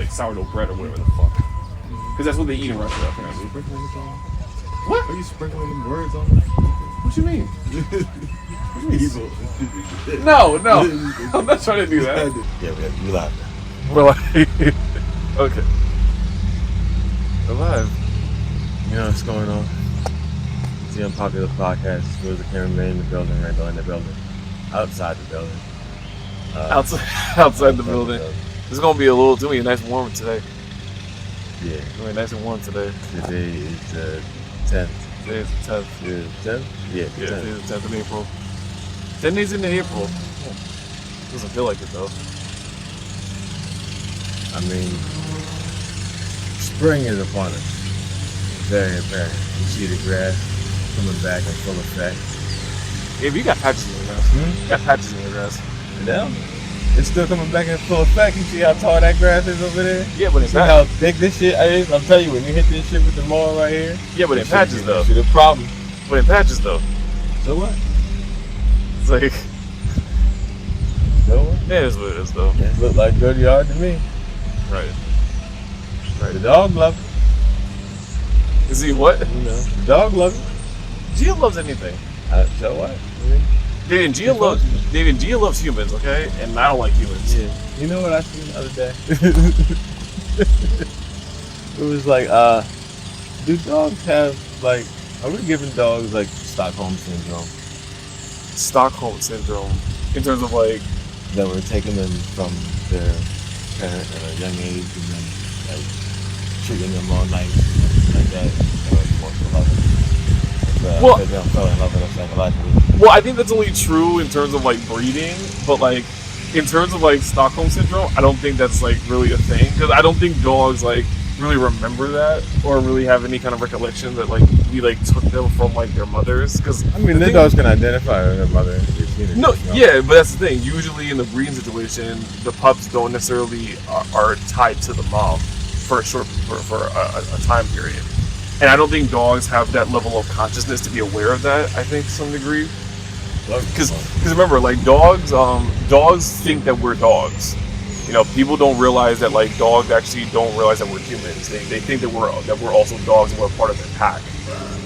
like sourdough bread or whatever the fuck. Because that's what they eat in Russia, apparently. What? Are you sprinkling them words on it? What you mean? Evil. No. I'm not trying to do that. Yeah, you live. We're live. Okay. We're live. You know what's going on? It's the Unpopular podcast. There's a cameraman in the building, right behind the building. Outside the building. Outside the building. It's gonna be it's gonna be nice and warm today. Yeah. It's gonna be nice and warm today. Today is the 10th. Today is the 10th. Yeah, 10th? Yeah, the 10th. Today is the 10th of April. 10 days into April. Doesn't feel like it though. I mean, spring is upon us. Very apparent. You see the grass coming back in full effect. Yeah, but you got patches in your grass. You got patches in your grass. Now, it's still coming back in full effect. You see how tall that grass is over there? Yeah, but in see how thick this shit is? I'm telling you, when you hit this shit with the mower right here. Yeah, but in patches though. Shit a problem. But in patches though. So what? It's like. So what? Yeah, it is what it is though. It look like good yard to me. Right. The dog love it. Is he what? You know, the dog love it. Gia loves anything. So what? David, Gia loves humans, okay? And I don't like humans. Yeah. You know what I seen the other day? It was like, do dogs have, like, are we giving dogs, like, Stockholm Syndrome? Stockholm Syndrome. In terms of, like... That we're taking them from their parent at a young age and then, like, treating them all nice like that. Well, they don't fall in love with us psychologically. Well, I think that's only true in terms of like breeding, but like in terms of like Stockholm Syndrome, I don't think that's like really a thing because I don't think dogs like really remember that or really have any kind of recollection that like we like took them from like their mothers. Because I mean, the dogs can identify with their mother. No, yeah, but that's the thing. Usually in the breeding situation, the pups don't necessarily are tied to the mom for a time period. And I don't think dogs have that level of consciousness to be aware of that, I think, to some degree. Because remember, like, dogs think that we're dogs. You know, people don't realize that, like, dogs actually don't realize that we're humans. They think that we're also dogs and we're part of their pack.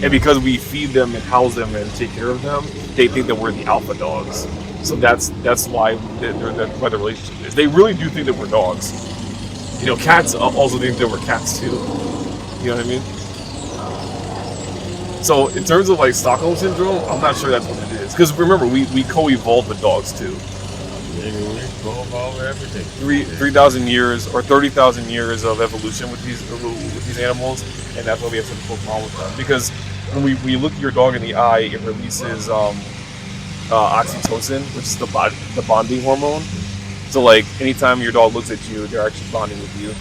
And because we feed them and house them and take care of them, they think that we're the alpha dogs. So that's why why the relationship is. They really do think that we're dogs. You know, cats also think that we're cats, too. You know what I mean? So in terms of like Stockholm Syndrome, I'm not sure that's what it is. Because remember, we co-evolved with dogs too. We co-evolved with everything. 3,000 years or 30,000 years of evolution with these animals, and that's why we have such a close bond with them. Because when we look at your dog in the eye, it releases oxytocin, which is the bonding hormone. So like anytime your dog looks at you, they're actually bonding with you.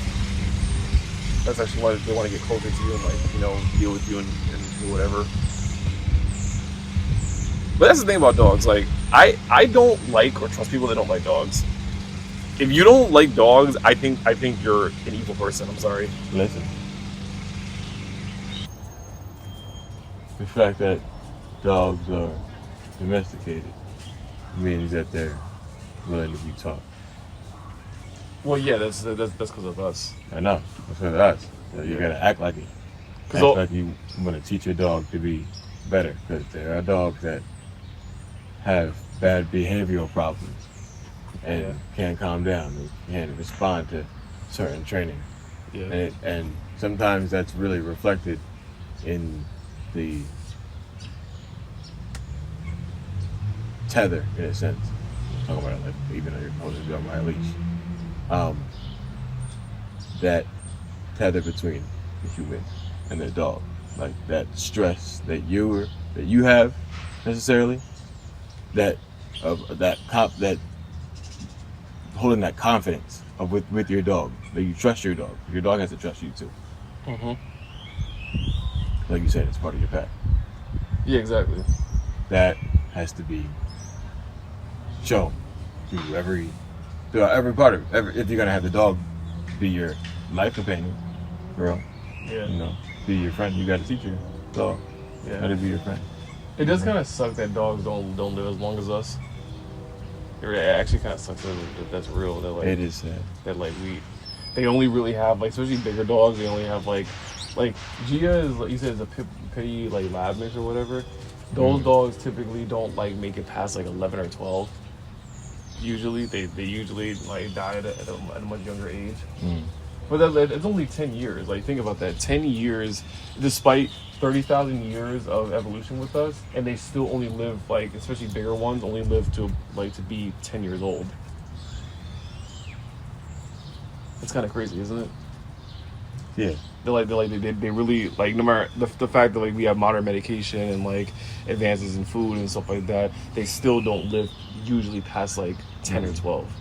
That's actually why they want to get closer to you and like, you know, deal with you and do whatever. But that's the thing about dogs. Like, I don't like or trust people that don't like dogs. If you don't like dogs, I think you're an evil person. I'm sorry. Listen. The fact that dogs are domesticated means that they're willing to be taught. Well, yeah, that's because of us. I know. That's because of us. So you gotta act like it. Act like you want to teach your dog to be better, because there are dogs that have bad behavioral problems and can't calm down and can't respond to certain training. Yeah. And sometimes that's really reflected in the tether, in a sense. I'm talking about it like even though you're holding your dog by a leash. That tether between the human and the dog, like that stress that you have necessarily, that holding that confidence with your dog, that you trust your dog. Your dog has to trust you too. Mm-hmm. Like you said, it's part of your pack. Yeah, exactly. That has to be shown through every part of it. If you're gonna have the dog be your life companion, girl, you know, be your friend, you gotta teach your dog how to be your friend. It does kind of suck that dogs don't live as long as us. It actually kind of sucks that that's real. That like it is sad. That like they only really have like, especially bigger dogs. They only have like Gia is like you said is a pitty like lab mix or whatever. Those dogs typically don't like make it past like 11 or 12. Usually they usually like die at a much younger age. But it's only 10 years. Like, think about that. 10 years, despite 30,000 years of evolution with us, and they still only live, like, especially bigger ones, only live to be 10 years old. It's kind of crazy, isn't it? Yeah. They really, like, no matter the fact that, like, we have modern medication and, like, advances in food and stuff like that, they still don't live usually past, like, 10 or 12.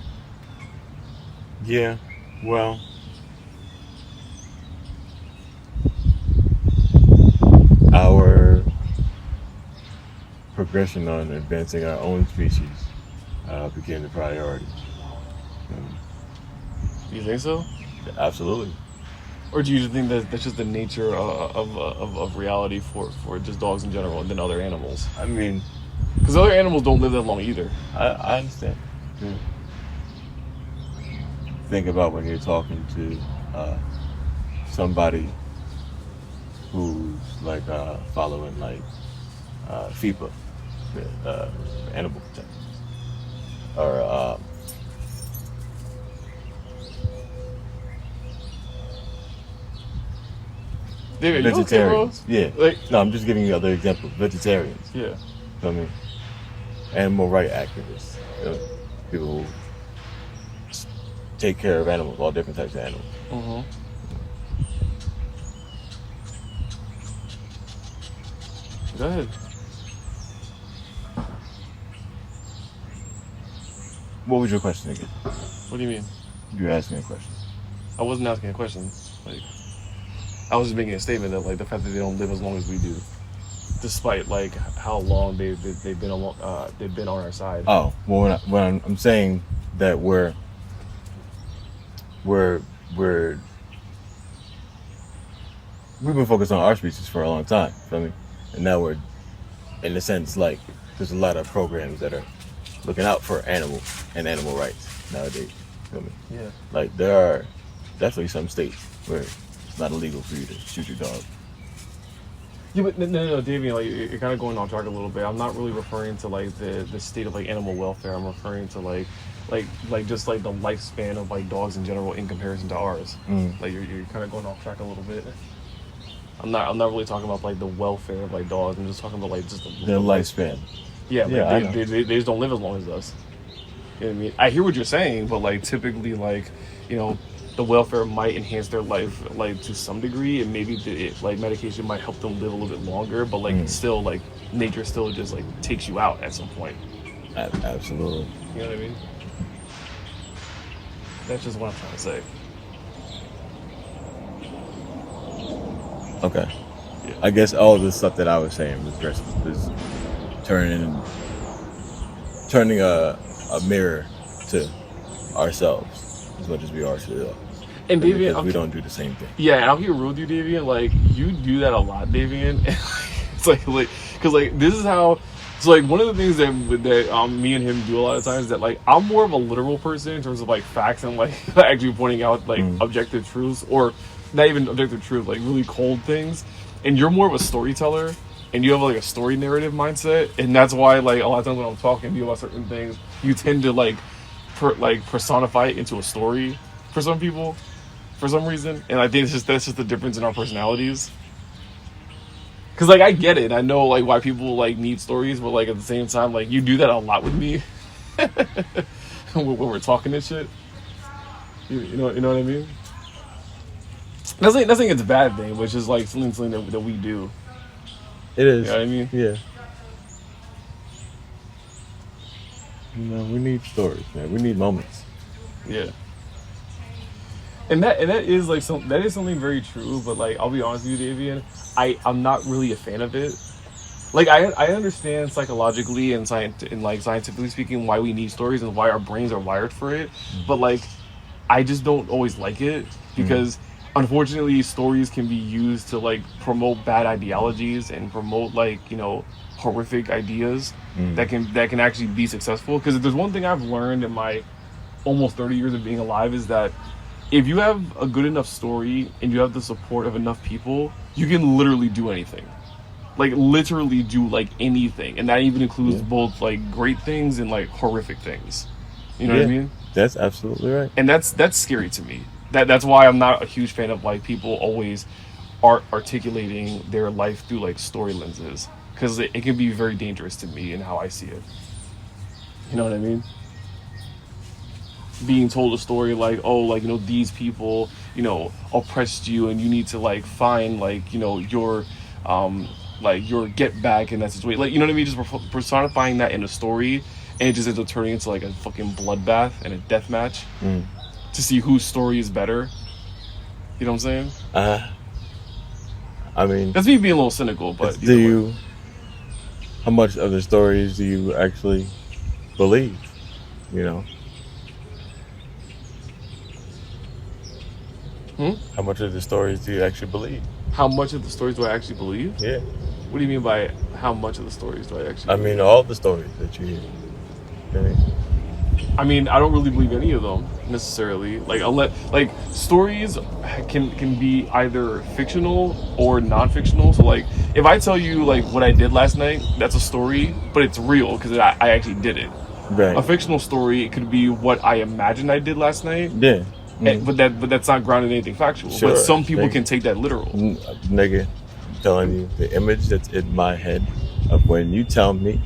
Yeah. Well... our progression on advancing our own species became the priority. You think so? Absolutely. Or do you think that that's just the nature of reality for just dogs in general and then other animals? I mean... because other animals don't live that long either. I understand. Yeah. Think about when you're talking to somebody who's like following like FIPA, the animal protection, or David, vegetarians. You okay, yeah. like, No, I'm just giving you other examples. Vegetarians. Yeah. I mean, animal rights activists, people who take care of animals, all different types of animals. Mm-hmm. Go ahead. What was your question again? What do you mean? You were asking a question. I wasn't asking a question. Like, I was just making a statement that, like, the fact that they don't live as long as we do, despite like how long they've been on our side. Oh, well, when I'm saying that we've been focused on our species for a long time. Feel me? And now we're, in a sense, like, there's a lot of programs that are looking out for animals and animal rights nowadays. Feel me? Yeah. Like, there are definitely some states where it's not illegal for you to shoot your dog. Yeah, but no, Davian, like, you're kind of going off track a little bit. I'm not really referring to like the state of like animal welfare. I'm referring to like just like the lifespan of like dogs in general in comparison to ours. Like you're kind of going off track a little bit. I'm not really talking about like the welfare of like dogs. I'm just talking about like just their lifespan. Yeah, yeah, they just don't live as long as us. You know what I mean? I hear what you're saying, but like typically, like, you know, the welfare might enhance their life like to some degree, and maybe like medication might help them live a little bit longer. But like still, like nature still just like takes you out at some point. Absolutely. You know what I mean? That's just what I'm trying to say. Okay. Yeah. I guess all the stuff that I was saying was turning a mirror to ourselves as much as we are to the others. And Davian, because we don't do the same thing. Yeah, and I'll be real with you, Davian. Like, you do that a lot, Davian. It's like, because like this is how. So like one of the things that me and him do a lot of times is that like I'm more of a literal person in terms of like facts and like actually pointing out like objective truths, or not even objective truth, like really cold things. And you're more of a storyteller, and you have like a story narrative mindset, and that's why like a lot of times when I'm talking to you about certain things, you tend to like personify it into a story for some people, for some reason. And I think that's just the difference in our personalities. Cause like I get it, I know like why people like need stories, but like at the same time, like you do that a lot with me when we're talking and shit. You know what I mean? That's like it's a bad thing, but it's just like something that we do. It is. You know what I mean? Yeah. You know, we need stories, man. We need moments. Yeah. And that is like that is something very true, but like I'll be honest with you, Davian, I'm not really a fan of it. Like I understand psychologically and scientifically speaking why we need stories and why our brains are wired for it, but like I just don't always like it because unfortunately stories can be used to like promote bad ideologies and promote like, you know, horrific ideas that can actually be successful. Because if there's one thing I've learned in my almost 30 years of being alive is that if you have a good enough story and you have the support of enough people, you can literally do anything. Like literally do like anything, and that even includes both like great things and like horrific things. You know what I mean? That's absolutely right. And that's scary to me. That's why I'm not a huge fan of like people always articulating their life through like story lenses, because it can be very dangerous to me and how I see it. You know what I mean? Being told a story like, oh, like, these people, oppressed you, and you need to like find like, your get back in that situation. Like, you know what I mean? Just personifying that in a story, and it just ends up turning into like a fucking bloodbath and a death match to see whose story is better. You know what I'm saying? I mean, that's me being a little cynical, but how much of the stories do you actually believe? How much of the stories do you actually believe? How much of the stories do I actually believe? Yeah. What do you mean by how much of the stories do I actually believe? I mean, all the stories that you hear. I mean, I don't really believe any of them necessarily. Like stories can be either fictional or non-fictional. So like, if I tell you like what I did last night, that's a story, but it's real because I actually did it. Right. A fictional story, it could be what I imagined I did last night. Yeah. But that's not grounded in anything factual. Sure, but some people can take that literal. Nigga, I'm telling you, the image that's in my head of when you tell me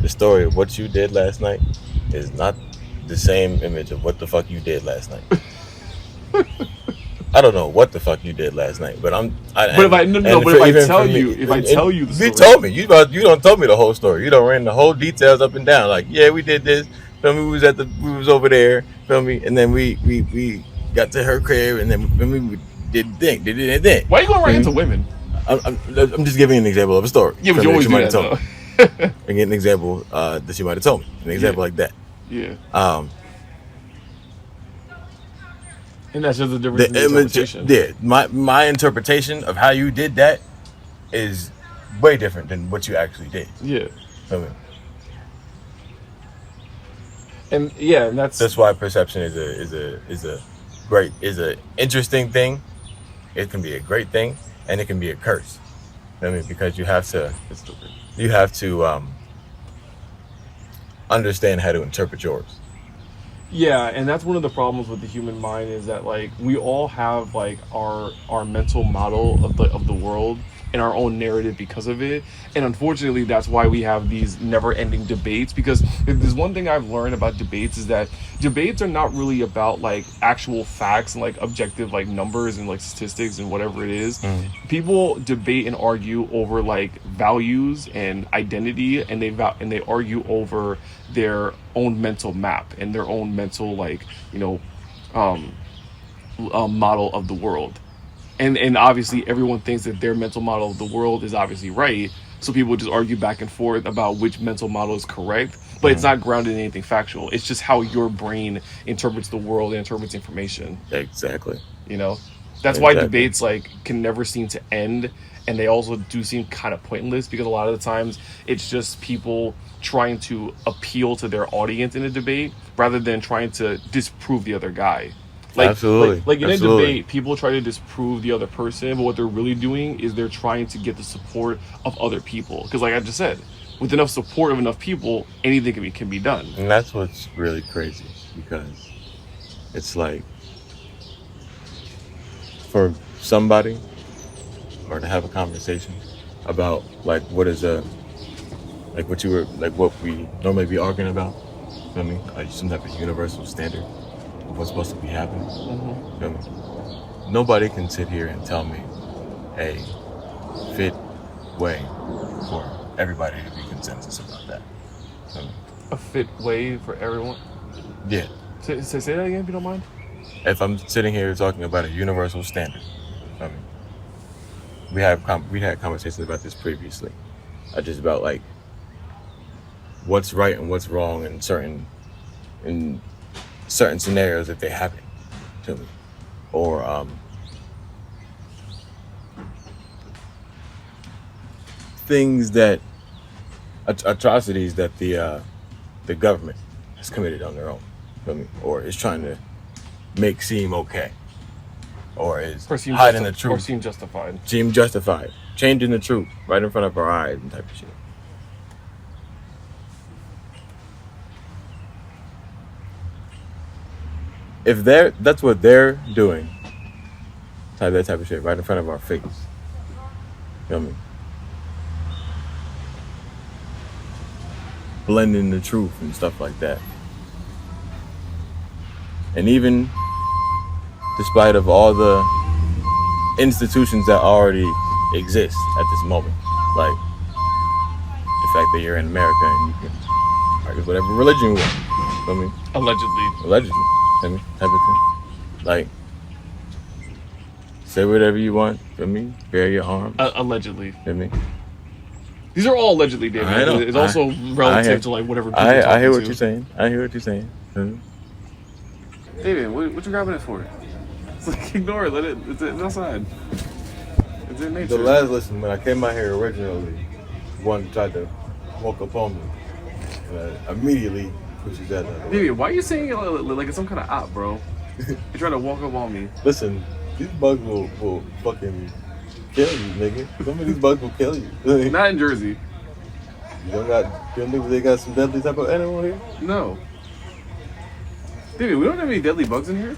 the story of what you did last night is not the same image of what the fuck you did last night. I don't know what the fuck you did last night, but if I tell you the story, you told me you don't tell me the whole story. You don't ran the whole details up and down. Like, yeah, we did this. Feel me? We was over there. Feel me? And then we got to her crib, and then we did anything. Why are you going right into women? I'm just giving an example of a story. Yeah, but you always do that, though. And get an example that she might have told me. An example like that. Yeah. And that's just the difference in the interpretation. Yeah, my interpretation of how you did that is way different than what you actually did. Yeah. And that's why perception is a interesting thing. It can be a great thing, and it can be a curse. Because you have to understand how to interpret yours. Yeah, and that's one of the problems with the human mind, is that like we all have like our mental model of the world and our own narrative because of it. And unfortunately, that's why we have these never-ending debates, because if there's one thing I've learned about debates, is that debates are not really about like actual facts and like objective like numbers and like statistics and whatever it is. People debate and argue over like values and identity, and they argue over their own mental map and their own mental like model of the world. And obviously everyone thinks that their mental model of the world is obviously right, so people just argue back and forth about which mental model is correct, but it's not grounded in anything factual. It's just how your brain interprets the world and interprets information. Exactly. That's why debates like can never seem to end, and they also do seem kind of pointless, because a lot of the times it's just people trying to appeal to their audience in a debate rather than trying to disprove the other guy. Absolutely. Like in a debate, people try to disprove the other person, but what they're really doing is they're trying to get the support of other people. Because like I just said, with enough support of enough people, anything can be done. And that's what's really crazy, because it's like, for somebody or to have a conversation about like what we normally be arguing about, feel me? Like some type of universal standard of what's supposed to be happening. Feel me? Nobody can sit here and tell me a fit way for everybody to be consensus about that. Feel me? A fit way for everyone? Yeah. Say that again, if you don't mind. If I'm sitting here talking about a universal standard, we had conversations about this previously, just about like what's right and what's wrong in certain scenarios that they happen to me, or things that atrocities that the government has committed on their own, feel me? Or is trying to make seem okay. or is hiding the truth. Or seem justified. Seem justified. Changing the truth right in front of our eyes and type of shit. If that's what they're doing, that type of shit right in front of our face. You know what I mean? Blending the truth and stuff like that. And even despite of all the institutions that already exist at this moment, like the fact that you're in America and you can practice whatever religion you want. You know what I mean? Allegedly. I mean, type of thing. Like, say whatever you want. For me, bare your arms. Allegedly. For me. These are all allegedly, David. I know. It's also relative to like whatever. I hear what you're saying. Mm-hmm. David, what you grabbing it for? It's like ignore it. Let it. It's outside. It's in nature. The last lesson when I came out here originally, one tried to walk up on me, and I immediately pushed his ass out. David, why are you saying it like it's some kind of op, bro? You're trying to walk up on me. Listen, these bugs will fucking kill you, nigga. Some of these bugs will kill you. Not in Jersey. You don't think they got some deadly type of animal here? No. David, we don't have any deadly bugs in here.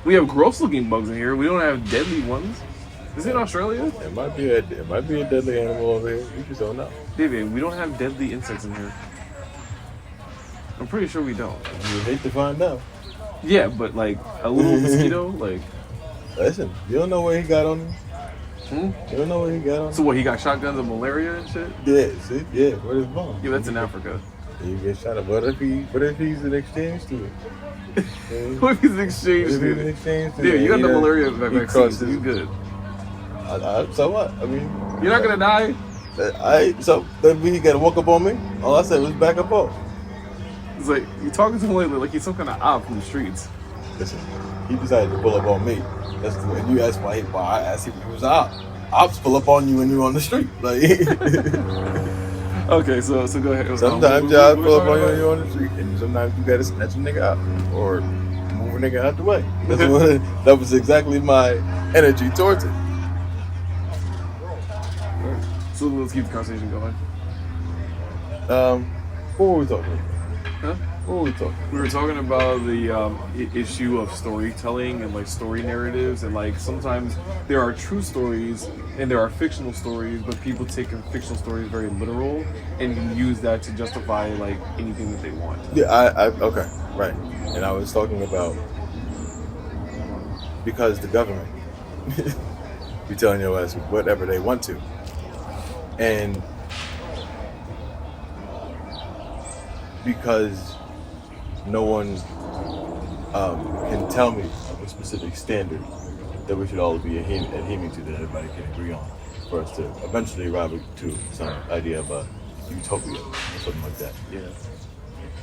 We have gross-looking bugs in here. We don't have deadly ones. Is it in Australia? It might be a deadly animal over here. You just don't know. David, we don't have deadly insects in here. I'm pretty sure we don't. You would hate to find out. Yeah, but like a little mosquito, like. Listen, you don't know where he got on you. You don't know where he got on. So what? He got shotguns of malaria and shit. Yeah, see, yeah. Where his bomb? Yeah, that's in Africa. You get shot up. What if he's an exchange student? What if he's an exchange student? Yeah, you got the malaria vaccine. You good? So what? I mean, you're not gonna die. So that means he gotta walk up on me. All I said was back up off. It's like you're talking to him lately like he's some kind of op from the streets. Listen, he decided to pull up on me. That's when you asked why I asked if he was an op. Ops pull up on you when you're on the street. Like. Okay, so go ahead. Sometimes y'all pull up on you when you're on the street, and sometimes you gotta snatch a nigga out or move a nigga out the way. That was exactly my energy towards it. So let's keep the conversation going. What were we talking about? Huh? What were we talking? We were talking about the issue of storytelling and like story narratives, and like sometimes there are true stories and there are fictional stories, but people take fictional stories very literal and can use that to justify like anything that they want. Yeah, okay, right. And I was talking about because the government be telling your ass whatever they want to, and because no one can tell me a specific standard that we should all be adhering to, that everybody can agree on, for us to eventually arrive to some idea of a utopia or something like that. Yeah.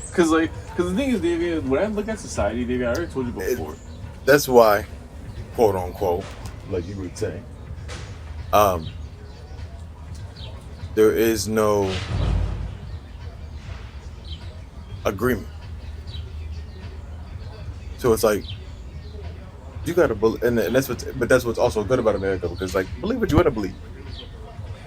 Because the thing is, David, when I look at society, David, I already told you before. That's why, quote unquote, like you would say, there is no agreement. So it's like you gotta believe, and that's what's also good about America, because like believe what you want to believe.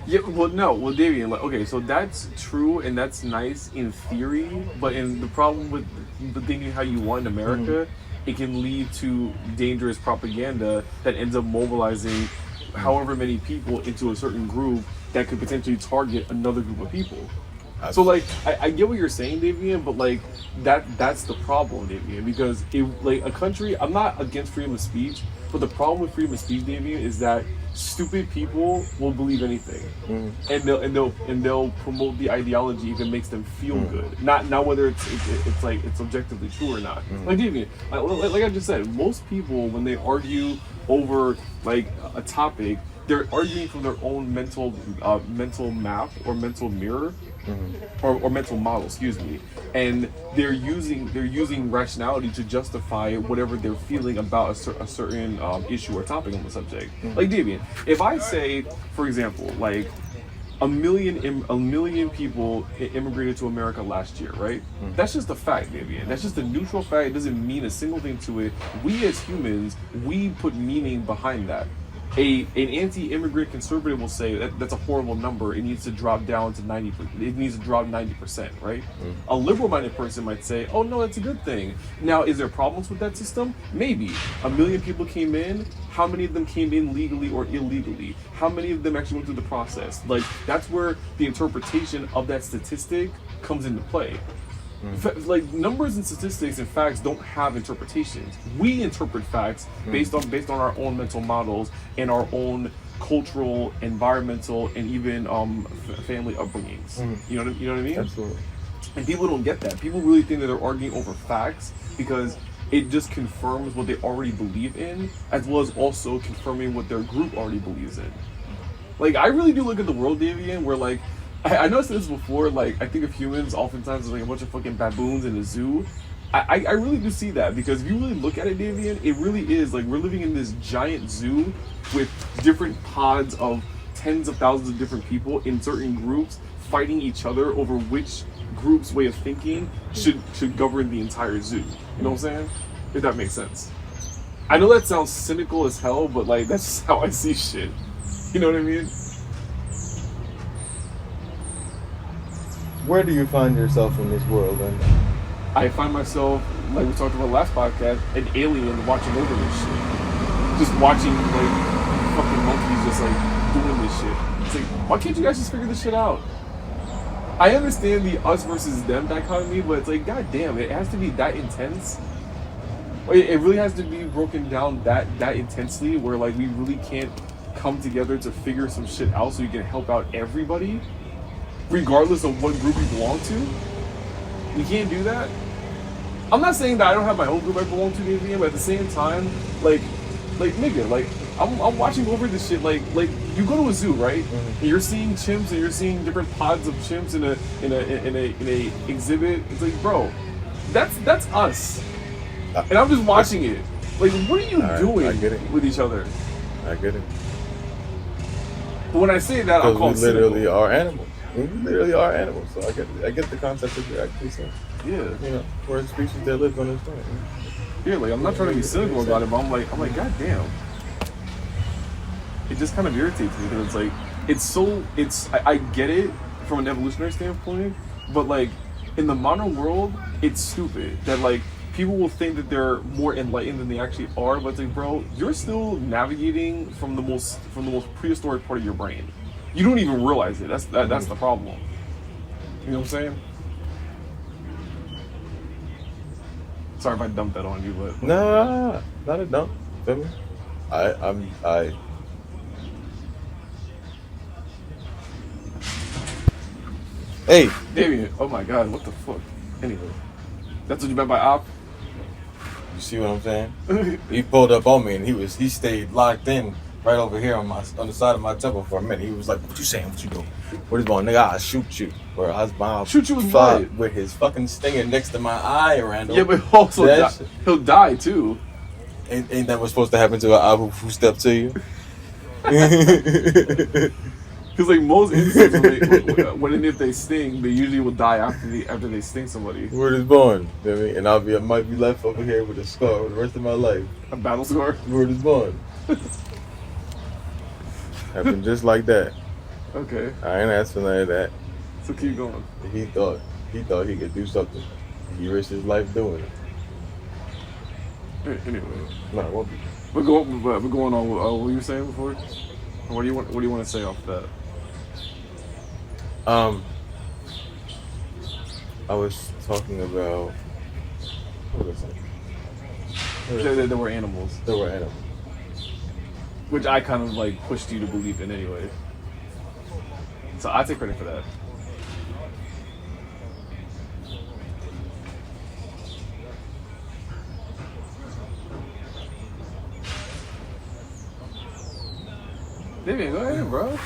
Yeah, well, Davian, like, okay, so that's true and that's nice in theory, but in the problem with the thinking how you want in America, it can lead to dangerous propaganda that ends up mobilizing however many people into a certain group that could potentially target another group of people. So like I get what you're saying, Davian, but like that's the problem, Davian, because like a country, I'm not against freedom of speech, but the problem with freedom of speech, Davian, is that stupid people will believe anything, and they'll promote the ideology if it makes them feel good, not whether it's like it's objectively true or not. Like Davian, like I just said, most people when they argue over like a topic, they're arguing from their own mental map or mental mirror. Or mental model, excuse me, and they're using rationality to justify whatever they're feeling about a certain issue or topic on the subject. Like Davian, if I say, for example, like a million people immigrated to America last year, right? That's just a fact, baby. And that's just a neutral fact. It doesn't mean a single thing to it. We as humans, we put meaning behind that. An anti-immigrant conservative will say that's a horrible number. It needs to drop down to 90. It needs to drop 90%, right? A liberal-minded person might say, "Oh no, that's a good thing." Now, is there problems with that system? Maybe. A million people came in. How many of them came in legally or illegally? How many of them actually went through the process? Like, that's where the interpretation of that statistic comes into play. Like, numbers and statistics and facts don't have interpretations. We interpret facts based on our own mental models and our own cultural, environmental, and even family upbringings. You know what I mean? Absolutely. And people don't get that. People really think that they're arguing over facts because it just confirms what they already believe in, as well as also confirming what their group already believes in. Like, I really do look at the world, Davian, where, like, I noticed this before, like, I think of humans oftentimes as like a bunch of fucking baboons in a zoo. I really do see that, because if you really look at it, Davian, it really is like we're living in this giant zoo with different pods of tens of thousands of different people in certain groups fighting each other over which group's way of thinking should govern the entire zoo. You know what I'm saying? If that makes sense. I know that sounds cynical as hell, but like that's just how I see shit. You know what I mean? Where do you find yourself in this world, then? I find myself, like we talked about last podcast, an alien watching over this shit. Just watching, like, fucking monkeys just, like, doing this shit. It's like, why can't you guys just figure this shit out? I understand the us versus them dichotomy, but it's like, goddamn, it has to be that intense. It really has to be broken down that intensely, where, like, we really can't come together to figure some shit out so you can help out everybody, regardless of what group you belong to. You can't do that. I'm not saying that I don't have my own group I belong to, but at the same time, like nigga, like I'm watching over this shit. Like you go to a zoo, right? And you're seeing chimps and you're seeing different pods of chimps in a exhibit. It's like, bro, that's us, and I'm just watching it. Like, what are you doing with each other? I get it. But when I say that, I'm called cynical. We literally are animals. We literally are animals, so I get the concept that you're actually saying. Yeah. You know, we're a species that lives on this planet. Yeah, like, I'm not trying to be cynical about it, but I'm like, god damn. It just kind of irritates me, because it's like, I get it from an evolutionary standpoint, but like, in the modern world, it's stupid that, like, people will think that they're more enlightened than they actually are, but it's like, bro, you're still navigating from the most prehistoric part of your brain. You don't even realize it. That's the problem. You know what I'm saying? Sorry if I dumped that on you, but no, not a dump. Feel me? I. Hey, Damien. Oh my God, what the fuck? Anyway, that's what you meant by op. You see what I'm saying? He pulled up on me and he stayed locked in. Right over here on the side of my temple for a minute. He was like, "What you saying? What you doing? What is going, nigga? I'll shoot you." Or I'll shoot you with his fucking stinger next to my eye, Randall. Yeah, but also he'll die too. Ain't that what's supposed to happen to an eye who stepped to you? Because like most insects, when and if they sting, they usually will die after they sting somebody. Word is born, you know what I mean? And I might be left over here with a scar for the rest of my life. A battle scar. Word is born. Happened just like that. Okay. I ain't asking none of that. So keep going. He thought he could do something. He risked his life doing it. Anyway. No, it won't be. We're going on with what you were saying before. What do you want to say off that? I was talking about. What was it? There were animals. There were animals. Which I kind of like pushed you to believe in anyway. So I take credit for that. David, go ahead, bro.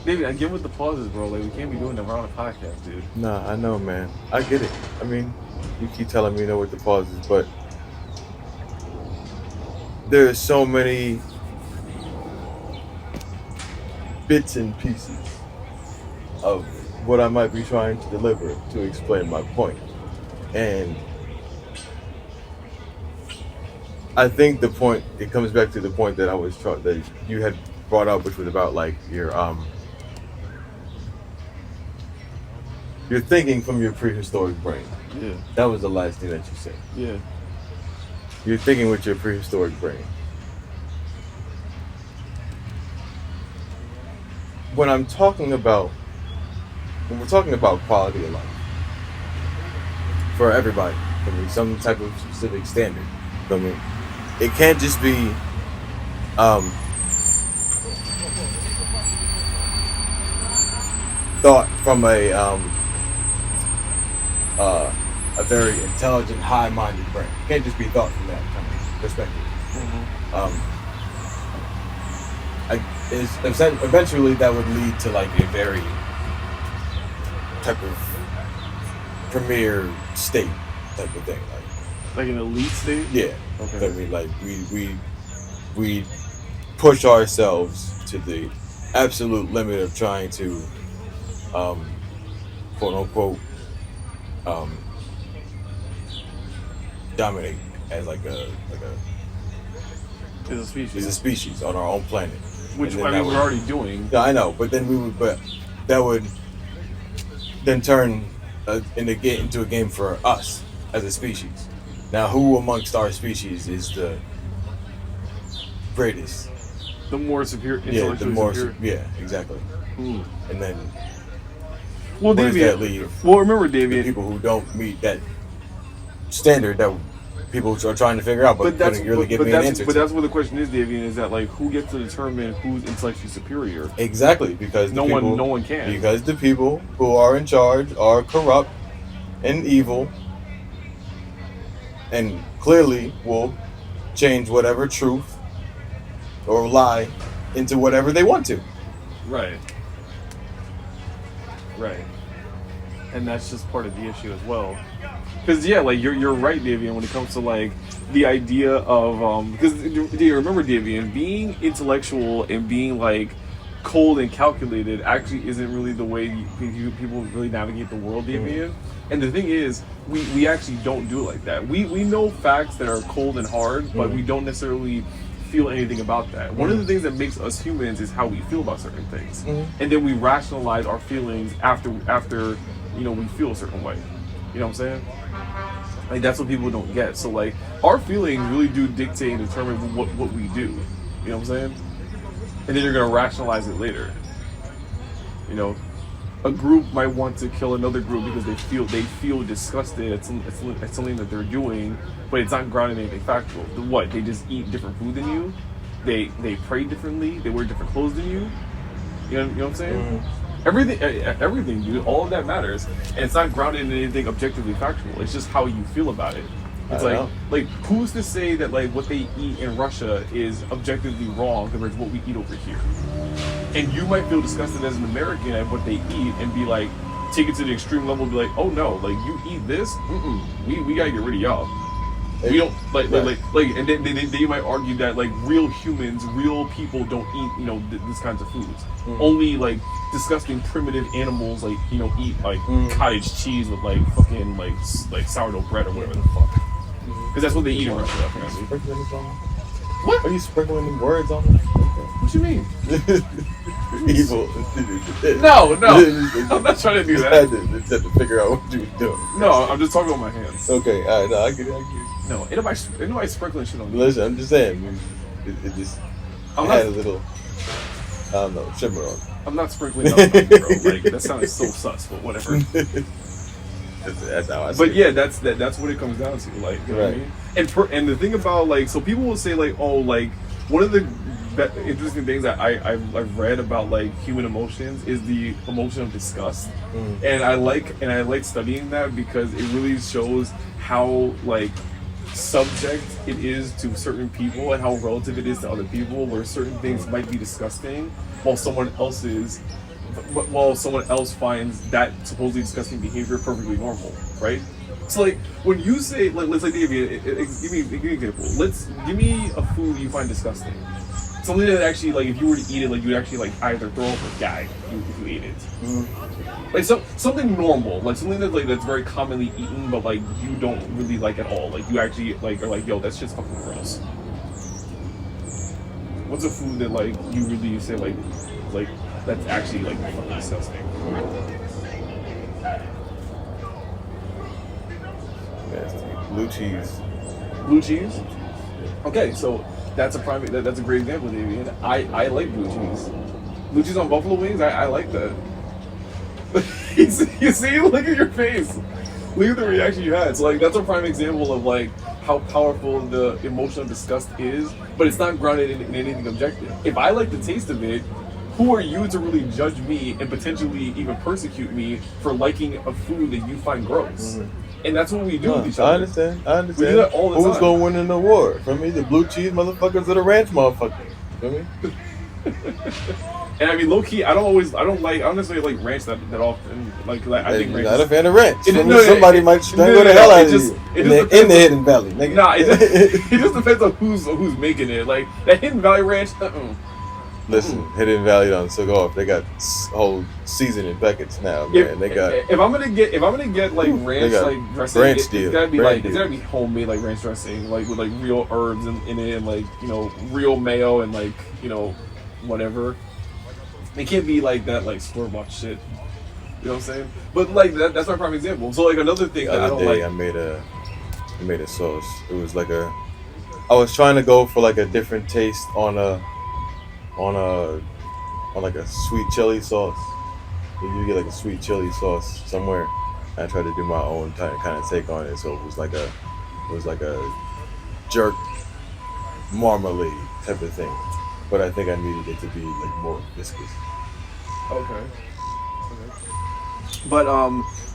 David, I get with the pauses, bro. Like, we can't be doing that. We're on a podcast, dude. Nah, I know, man. I get it. I mean, you keep telling me with the pauses, but there's so many bits and pieces of what I might be trying to deliver to explain my point. And I think it comes back to the point that that you had brought up, which was about like your thinking from your prehistoric brain. Yeah. That was the last thing that you said. Yeah. You're thinking with your prehistoric brain. When we're talking about quality of life for everybody, I mean, some type of specific standard. I mean, it can't just be thought from a very intelligent, high-minded brain. It can't just be thought from that kind of perspective. Eventually that would lead to like a very type of premier state type of thing, like an elite state. Yeah. Okay. I mean, like we push ourselves to the absolute limit of trying to quote unquote dominate as as a species on our own planet. Which I mean, we're already doing. Yeah, I know, but then that would then turn into a game for us as a species. Now, who amongst our species is the greatest? The more superior, yeah, superior. Yeah, exactly. Ooh. And then, well, where does Davian, that leave? Well, remember, Davian, the people who don't meet that standard that people are trying to figure out, but couldn't really give me an answer. But that's what the question is, Davian, is that like who gets to determine who's intellectually superior? Exactly, because no one can. Because the people who are in charge are corrupt and evil, and clearly will change whatever truth or lie into whatever they want to. Right. And that's just part of the issue as well. Because yeah, like you're right, Davian, when it comes to like the idea of because do you remember, Davian, being intellectual and being like cold and calculated actually isn't really the way people really navigate the world, Davian. And the thing is, we actually don't do it like that. We know facts that are cold and hard, but we don't necessarily feel anything about that. One of the things that makes us humans is how we feel about certain things, and then we rationalize our feelings after we feel a certain way. You know what I'm saying? Like that's what people don't get. So like our feelings really do dictate and determine what we do. You know what I'm saying? And then you're gonna rationalize it later. You know, a group might want to kill another group because they feel disgusted at something that they're doing, but it's not grounded in anything factual. What? They just eat different food than you. They pray differently. They wear different clothes than you. You know what I'm saying? Everything, dude. All of that matters, and it's not grounded in anything objectively factual. It's just how you feel about it. It's like who's to say that like what they eat in Russia is objectively wrong compared to what we eat over here? And you might feel disgusted as an American at what they eat and be like, take it to the extreme level, and be like, oh no, like you eat this, we gotta get rid of y'all. We don't like, and then they might argue that like real humans, real people don't eat these kinds of foods. Only like disgusting primitive animals like eat like cottage cheese with like fucking like sourdough bread or whatever the fuck. Because that's what they eat in Russia, apparently. What? Are you sprinkling them words on them? What you mean? Evil. No, I'm not trying to do that. I just had to figure out what you were doing. No, I'm just talking with my hands. Okay, alright, no, I get it. No, ain't nobody sprinkling shit on me. Listen, I'm just saying, it just had a little, I don't know, shimmer on it. I'm not sprinkling nothing on you, bro. Like, that sounded so sus, but whatever. That's how I see it. But yeah, that's what it comes down to, like, you know what I mean? And the thing about, like, so people will say, like, oh, like, one of the interesting things that I've read about, like, human emotions is the emotion of disgust. And I like studying that because it really shows how, like, subject it is to certain people and how relative it is to other people, where certain things might be disgusting while someone else finds that supposedly disgusting behavior perfectly normal, right? So like when you say, like, let's like give me an example. Give me a food you find disgusting. something that actually, like, if you were to eat it, like, you'd actually, like, either throw up or gag if you ate it. Like, something normal, like, something that, like, that's very commonly eaten, but, like, you don't really like at all. Like, you actually, like, are like, yo, that shit's fucking gross. What's a food that, like, you really say, like, that's actually, like, fucking disgusting? Blue cheese. Blue cheese? Okay, so that's a that's a great example, Davian. I like blue cheese. Blue cheese on buffalo wings, I like that. You see, look at your face. Look at the reaction you had. So, like, that's a prime example of, like, how powerful the emotion of disgust is, but it's not grounded in anything objective. If I like the taste of it, who are you to really judge me and potentially even persecute me for liking a food that you find gross? Mm-hmm. And that's what we do with each other. I understand. We do that all the time. Who's gonna win an award? For me, the blue cheese motherfuckers or the ranch motherfuckers? For me. And I mean, low key, I don't necessarily like ranch that often. Like I think ranch. Not a fan of ranch. Somebody might strangle the hell out of you in the Hidden Valley. Nigga. Nah, it just depends on who's making it. Like that Hidden Valley ranch. Listen, Hidden Valley done took off. They got whole seasoning packets now, man. If I'm gonna get like ranch like dressing, it's gotta be homemade like ranch dressing, like with like real herbs in it, and like, you know, real mayo and like, you know, whatever. It can't be like that like store-bought shit. You know what I'm saying? But like that's my prime example. So like another thing that I don't like. I made a sauce. It was like I was trying to go for like a different taste on like a sweet chili sauce. You get like a sweet chili sauce somewhere. I tried to do my own kind of take on it, so it was like a jerk marmalade type of thing. But I think I needed it to be like more viscous. Okay. But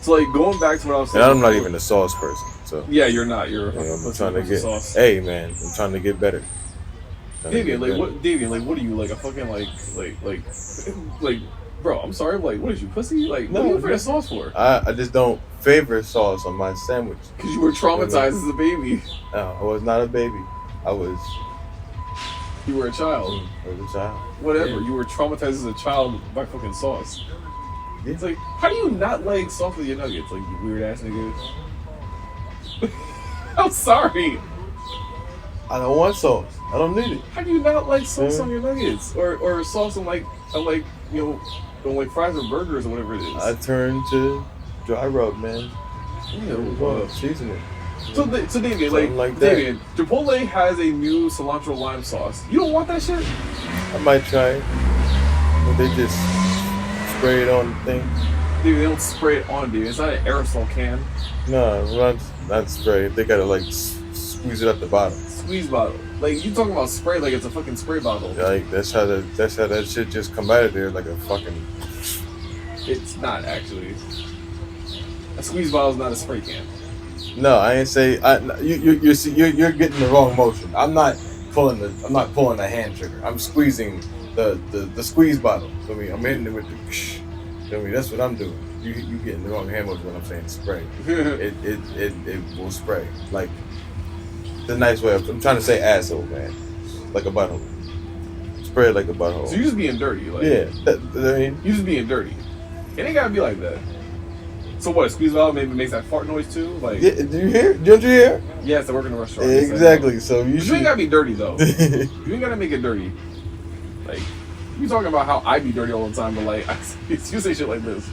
so like going back to what I was saying. And I'm not even a sauce person, so yeah, you're not. I'm trying to get sauce. Hey man, I'm trying to get better. Davian, what are you, like a fucking like bro, I'm sorry, like what is you, pussy? Like what are you afraid of sauce for? I just don't favor sauce on my sandwich. Because you were traumatized as a baby. No, I was not a baby. You were a child. I was a child. Whatever, yeah. You were traumatized as a child by fucking sauce. Yeah. It's like, how do you not like sauce with your nuggets, like you weird ass niggas? I'm sorry. I don't want sauce. I don't need it. How do you not like sauce on your nuggets, or sauce on like you know, on like fries or burgers or whatever it is? I turn to dry rub, man. Yeah, seasoning. So David, David, Chipotle has a new cilantro lime sauce. You don't want that shit? I might try it. But they just spray it on the thing. Dude, they don't spray it on, dude. It's not an aerosol can. No, not spray. They gotta like squeeze it up the bottom. Squeeze bottle. Like, you talking about spray like it's a fucking spray bottle. Like that's how that shit just come out of there like a fucking. It's not actually. A squeeze bottle is not a spray can. No, I ain't say. You're getting the wrong motion. I'm not pulling the hand trigger. I'm squeezing the squeeze bottle. For me, I'm hitting it with the. For me, that's what I'm doing. You getting the wrong hand motion when I'm saying spray. it will spray like the nice way. I'm trying to say asshole, man, like a butthole. Spray it like a butthole. So you just being dirty, like yeah. You just being dirty. It ain't gotta be like that. So what? A squeeze valve maybe makes that fart noise too. Like, yeah, do you hear? Don't you hear? Yes, I work in a restaurant. Exactly. So you ain't gotta be dirty though. You ain't gotta make it dirty. Like, you talking about how I be dirty all the time, but like, you say shit like this.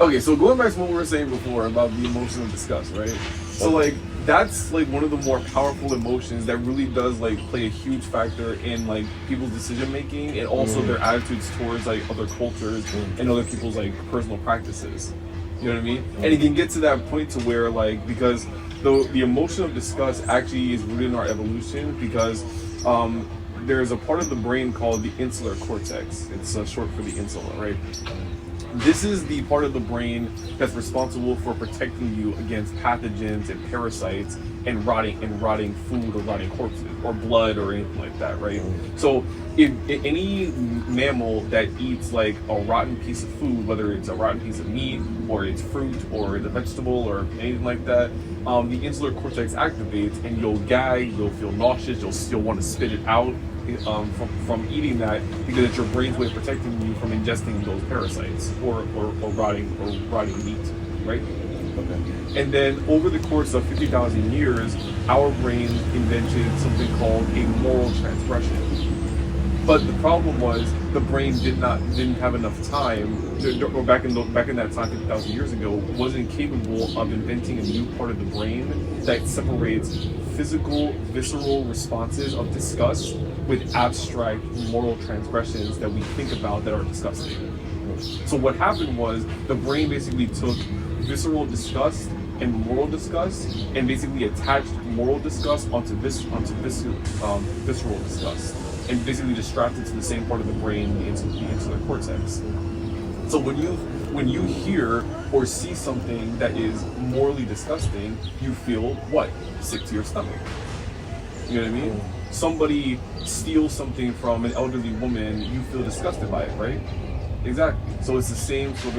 Okay, so going back to what we were saying before about the emotion of disgust, right? So like, that's like one of the more powerful emotions that really does like play a huge factor in like people's decision making and also their attitudes towards like other cultures and other people's like personal practices. You know what I mean? And it can get to that point to where like, because the emotion of disgust actually is rooted in our evolution, because there's a part of the brain called the insular cortex. It's short for the insula, right? This is the part of the brain that's responsible for protecting you against pathogens and parasites and rotting food or rotting corpses or blood or anything like that, right? So if any mammal that eats like a rotten piece of food, whether it's a rotten piece of meat or it's fruit or it's a vegetable or anything like that, the insular cortex activates and you'll gag, you'll feel nauseous, you'll want to spit it out from eating that, because it's your brain's way of protecting you from ingesting those parasites or rotting meat, right? Okay. And then over the course of 50,000 years, our brain invented something called a moral transgression. But the problem was the brain didn't have enough time, or back in that time 50,000 years ago, wasn't capable of inventing a new part of the brain that separates physical, visceral responses of disgust with abstract moral transgressions that we think about that are disgusting. So what happened was the brain basically took visceral disgust and moral disgust and basically attached moral disgust onto visceral disgust, and basically just strapped it to the same part of the brain, the insular cortex. So when you hear or see something that is morally disgusting, you feel what? Sick to your stomach. You know what I mean? Somebody steals something from an elderly woman, you feel disgusted by it, right? Exactly. So it's the same sort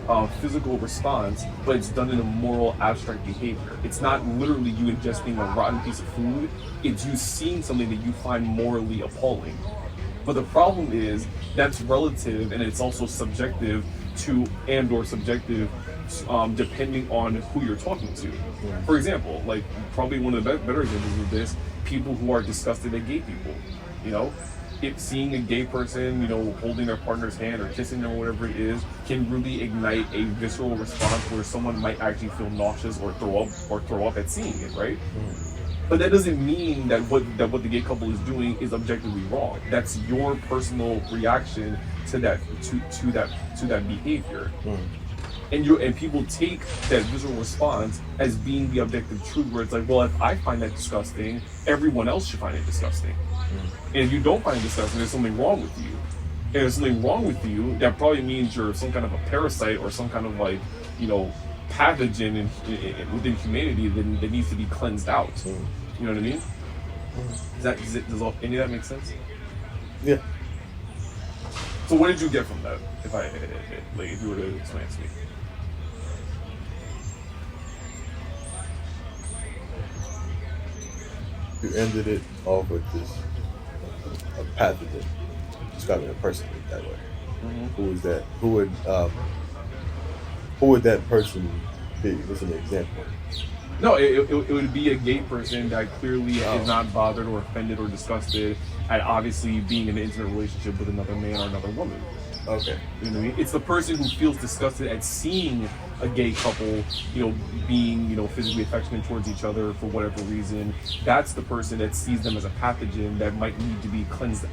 of physical response, but it's done in a moral, abstract behavior. It's not literally you ingesting a rotten piece of food. It's you seeing something that you find morally appalling. But the problem is that's relative, and it's also subjective to or subjective depending on who you're talking to. For example, like probably one of the better examples of this, people who are disgusted at gay people. You know, if seeing a gay person, you know, holding their partner's hand or kissing them or whatever it is, can really ignite a visceral response where someone might actually feel nauseous or throw up at seeing it, right? But that doesn't mean that what the gay couple is doing is objectively wrong. That's your personal reaction to that behavior. And people take that visual response as being the objective truth, where it's like, well, if I find that disgusting, everyone else should find it disgusting. And if you don't find it disgusting, there's something wrong with you. And if there's something wrong with you, that probably means you're some kind of a parasite or some kind of like, you know, pathogen within humanity that needs to be cleansed out. You know what I mean? Does any of that make sense? Yeah. So what did you get from that? If you were to explain it to me. You ended it off with this a pathogen, describing a person that way. Who is that? Who would that person be? What's an example? No, it would be a gay person that clearly is not bothered or offended or disgusted at obviously being in an intimate relationship with another man or another woman. Okay. You know what I mean? It's the person who feels disgusted at seeing a gay couple, you know, being, you know, physically affectionate towards each other for whatever reason. That's the person that sees them as a pathogen that might need to be cleansed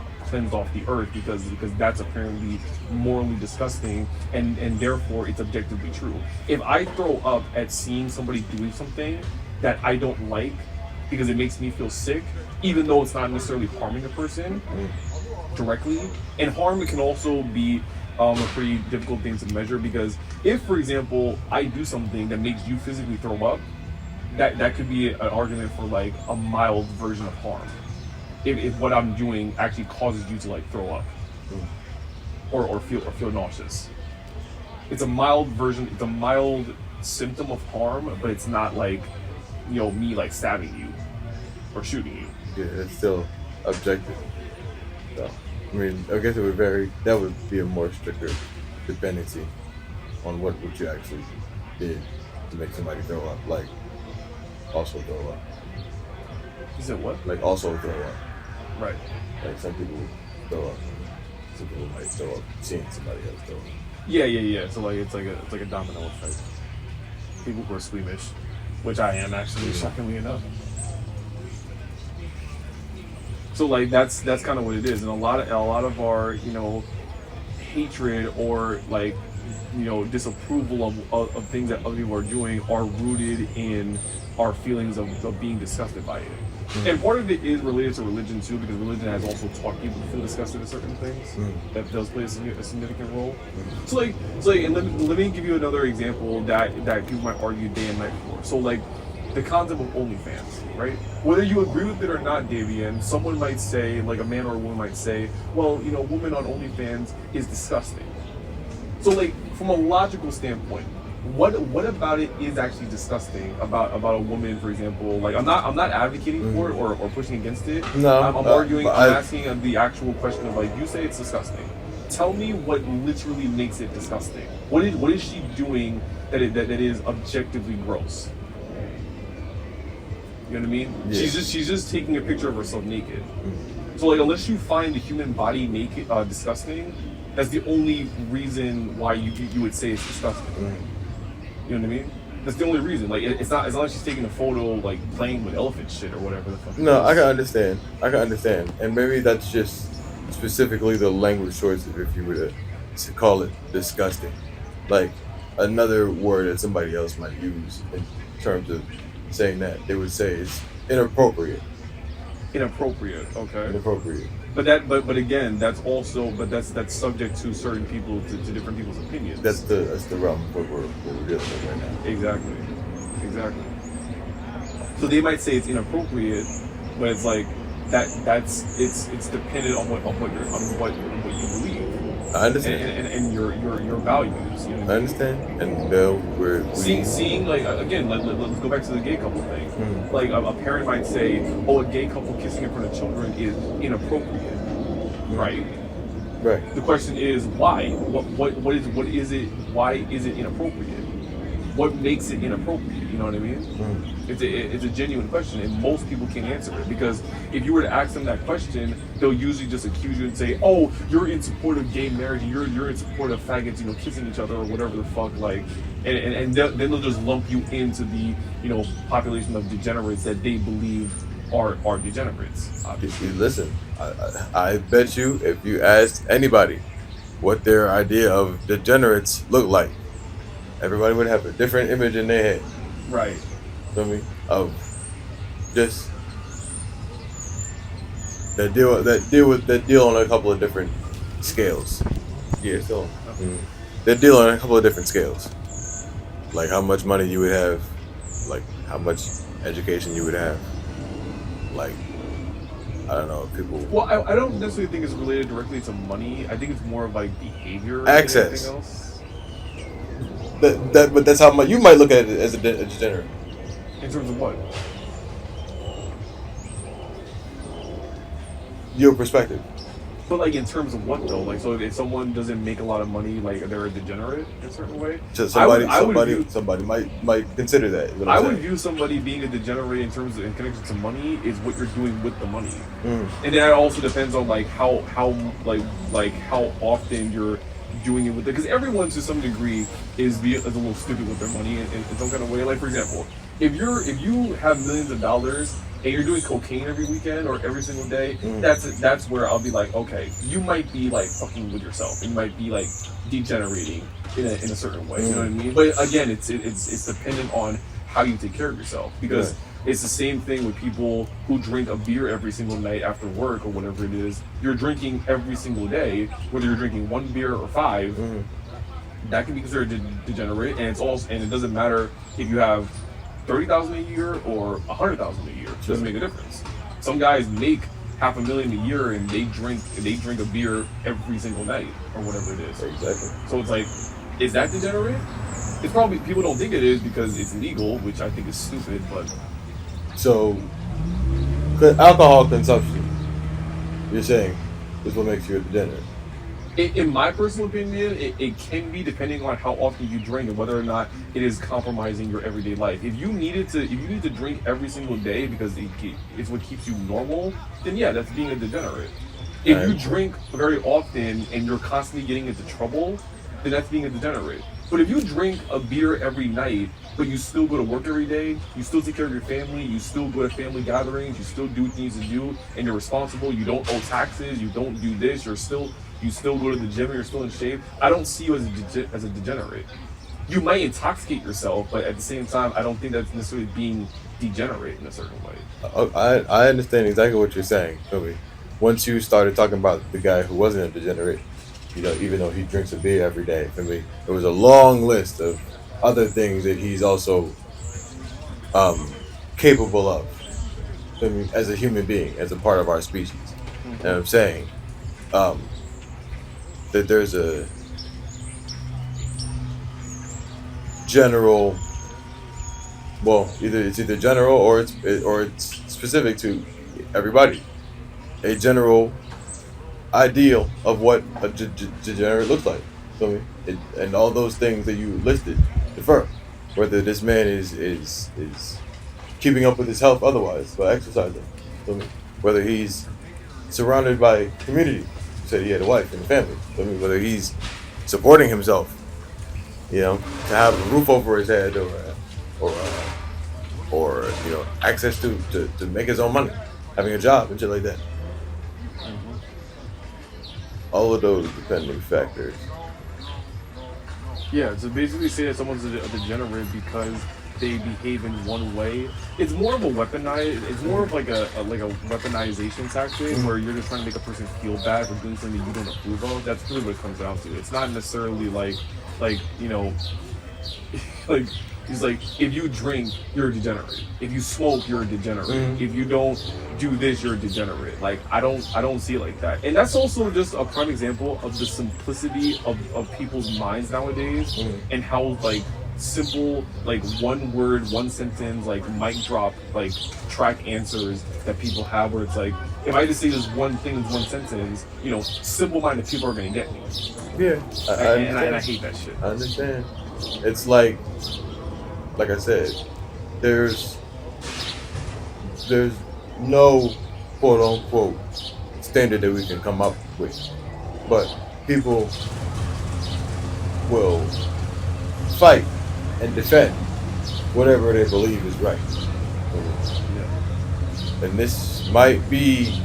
off the earth because that's apparently morally disgusting and therefore it's objectively true. If I throw up at seeing somebody doing something that I don't like because it makes me feel sick, even though it's not necessarily harming a person directly, and harm can also be a pretty difficult thing to measure, because if, for example, I do something that makes you physically throw up, that could be an argument for like a mild version of harm. If what I'm doing actually causes you to like throw up or feel nauseous, it's a mild version. It's a mild symptom of harm, but it's not like, you know, me like stabbing you or shooting you. Yeah, it's still objective. So, I mean, I guess it would vary. That would be a more stricter dependency on what you actually did to make somebody throw up. Like, also throw up. You said what? Like, also throw up. Right. Like, some people would throw up. Some people might throw up seeing somebody else throw up. Yeah. So like it's like a domino effect. People who are squeamish, which I am actually, shockingly enough. So like that's kind of what it is, and a lot of our, you know, hatred or like disapproval of things that other people are doing are rooted in our feelings of being disgusted by it. And part of it is related to religion too, because religion has also taught people to feel disgusted at certain things. That does play a significant role. So like, and let me give you another example that people might argue day and night for. So like, the concept of OnlyFans, right? Whether you agree with it or not, Davian, someone might say, like a man or a woman might say, well, woman on OnlyFans is disgusting. So like, from a logical standpoint, what about it is actually disgusting about a woman, for example? Like, I'm not advocating for it or pushing against it. No, I'm arguing. I'm asking the actual question of like, you say it's disgusting. Tell me what literally makes it disgusting. What is she doing that is objectively gross? You know what I mean? Yeah. She's just taking a picture of herself naked. So like, unless you find the human body naked disgusting, that's the only reason why you would say it's disgusting. You know what I mean? That's the only reason. Like, it's not like she's taking a photo like playing with elephant shit or whatever the fuck. No, I can understand, and maybe that's just specifically the language choice, if you were to call it disgusting. Like another word that somebody else might use in terms of saying that, they would say it's inappropriate. Inappropriate. Okay. Inappropriate. But again, that's subject to certain people, to different people's opinions. That's the realm of what we're dealing with right now. Exactly. So they might say it's inappropriate, but it's like it's dependent on what you believe. I understand. And your values. You know I understand. And we're seeing like, again, let's go back to the gay couple thing. Like a parent might say, "Oh, a gay couple kissing in front of children is inappropriate," right? Right. The question is why? What is it? Why is it inappropriate? What makes it inappropriate? You know what I mean? It's a genuine question, and most people can't answer it, because if you were to ask them that question, they'll usually just accuse you and say, "Oh, you're in support of gay marriage. You're in support of faggots, kissing each other or whatever the fuck." Like, and then they'll just lump you into the population of degenerates that they believe are degenerates. Obviously, listen. I bet you, if you asked anybody what their idea of degenerates look like, everybody would have a different image in their head. Right. Feel me? Of just that deal on a couple of different scales. Yeah, so they deal on a couple of different scales. Like how much money you would have, like how much education you would have. Like, I don't know, people. Well, I don't necessarily think it's related directly to money. I think it's more of like behavior. Access. Than anything else. But that's how much you might look at it as a degenerate. In terms of what? Your perspective. But like, in terms of what though? Like, so if someone doesn't make a lot of money, like they're a degenerate in a certain way. So somebody might consider that. I would view somebody being a degenerate in terms of in connection to money is what you're doing with the money, and then it also depends on like how often you're doing it with it, because everyone to some degree is a little stupid with their money in some kind of way. Like, for example, if you have millions of dollars and you're doing cocaine every weekend or every single day, that's where I'll be like, okay, you might be like fucking with yourself, and you might be like degenerating in a certain way. You know what I mean? But again, it's dependent on how you take care of yourself, because it's the same thing with people who drink a beer every single night after work or whatever it is. You're drinking every single day, whether you're drinking one beer or five. That can be considered degenerate, and it doesn't matter if you have $30,000 a year or $100,000 a year. It doesn't make a difference. Some guys make $500,000 a year and they drink a beer every single night or whatever it is. Exactly. So it's like, is that degenerate? It's probably, people don't think it is because it's legal, which I think is stupid, but. So, alcohol consumption, you're saying, is what makes you a degenerate? In my personal opinion, it can be, depending on how often you drink and whether or not it is compromising your everyday life. If you need to drink every single day because it's what keeps you normal, then yeah, that's being a degenerate. If you drink very often and you're constantly getting into trouble, then that's being a degenerate. But if you drink a beer every night, but you still go to work every day, you still take care of your family, you still go to family gatherings, you still do things to do, and you're responsible, you don't owe taxes, you don't do this, you're still you still go to the gym, you're still in shape, I don't see you as a degenerate. You might intoxicate yourself, but at the same time, I don't think that's necessarily being degenerate in a certain way. I understand exactly what you're saying, Toby. Once you started talking about the guy who wasn't a degenerate, even though he drinks a beer every day, for me, it was a long list of other things that he's also capable of, for me, as a human being, as a part of our species. And I'm saying that there's a general, well, it's either general or it's specific to everybody. A general ideal of what a degenerate looks like. So, and all those things that you listed differ. Whether this man is keeping up with his health otherwise by exercising. So, whether he's surrounded by community. You said he had a wife and a family. So, whether he's supporting himself, to have a roof over his head or access to make his own money, having a job and shit like that. All of those depending factors. Yeah, so basically say that someone's a degenerate because they behave in one way. It's more of a it's more of like a weaponization tactic where you're just trying to make a person feel bad for doing something you don't approve of. That's really what it comes down to. It's not necessarily like he's like, if you drink, you're a degenerate. If you smoke, you're a degenerate. If you don't do this, you're a degenerate. Like I don't see it like that. And that's also just a prime example of the simplicity of people's minds nowadays and how like simple, like one word, one sentence, like mic drop, like track answers that people have where it's like, if I just say this one thing in one sentence, simple-minded people are gonna get me. Yeah. And I hate that shit. I understand. It's like I said, there's no quote unquote standard that we can come up with, but people will fight and defend whatever they believe is right. Yeah. And this might be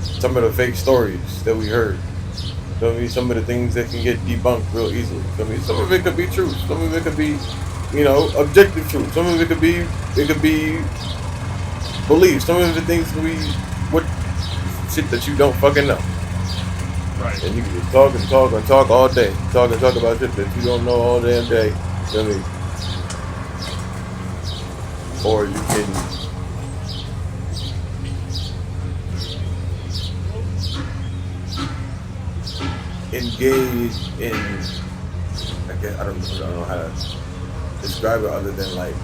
some of the fake stories that we heard. Some of the things that can get debunked real easily. Some of it could be truth. Some of it could be, objective truth. Some of it could be belief. Some of the things could be what shit that you don't fucking know. Right. And you can just talk and talk and talk all day. Talk and talk about shit that you don't know all damn day. Or you can engage in, I guess I don't know how to describe it other than like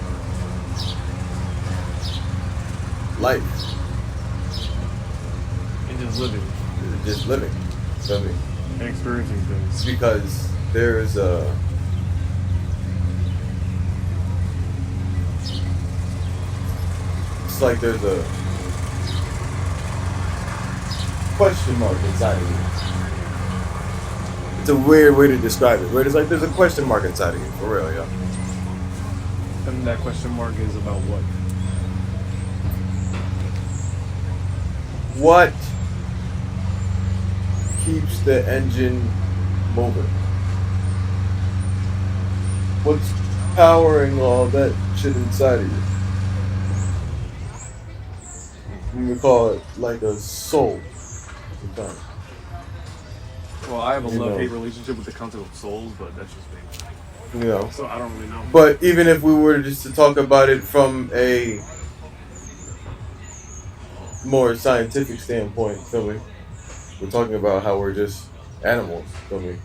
life. And just living. Feel me? And experiencing things. Because there's it's like there's a question mark inside of you. It's a weird way to describe it. Where it's like there's a question mark inside of you, for real, yo. And that question mark is about what? What keeps the engine moving? What's powering all that shit inside of you? We would call it like a soul sometimes. Well, I have a love-hate relationship with the concept of souls, but that's just me. So I don't really know. But even if we were just to talk about it from a more scientific standpoint, feel me? We're talking about how we're just animals, feel me?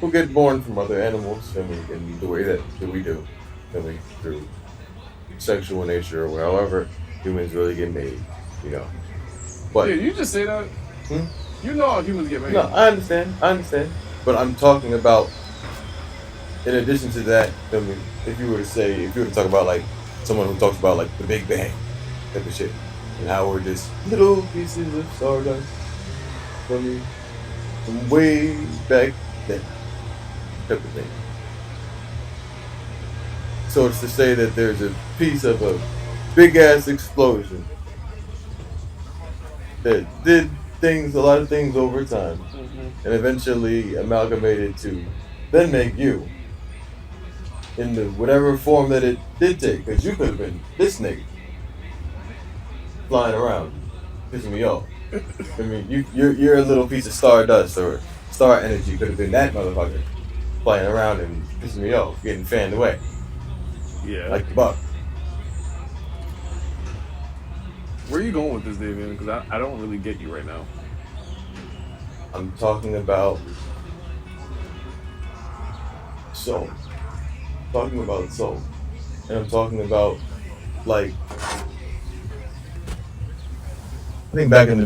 Who get born from other animals, feel me? In the way that we do, feel me? Through sexual nature or however humans really get made, But yeah, you just say that. You know how humans get made. No, I understand. But I'm talking about, in addition to that, I mean, if you were to talk about like someone who talks about like the Big Bang type of shit, and how we're just little pieces of stardust, from way back then, type of thing. So it's to say that there's a piece of a big ass explosion that did a lot of things over time, and eventually amalgamated to then make you in the whatever form that it did take. Because you could have been this nigga flying around, pissing me off. I mean, you're a little piece of stardust or star energy. Could have been that motherfucker flying around and pissing me off, getting fanned away. Yeah. Like the buck. Where are you going with this, David? Because I don't really get you right now. I'm talking about soul. Talking about soul. And I'm talking about, like, I think back in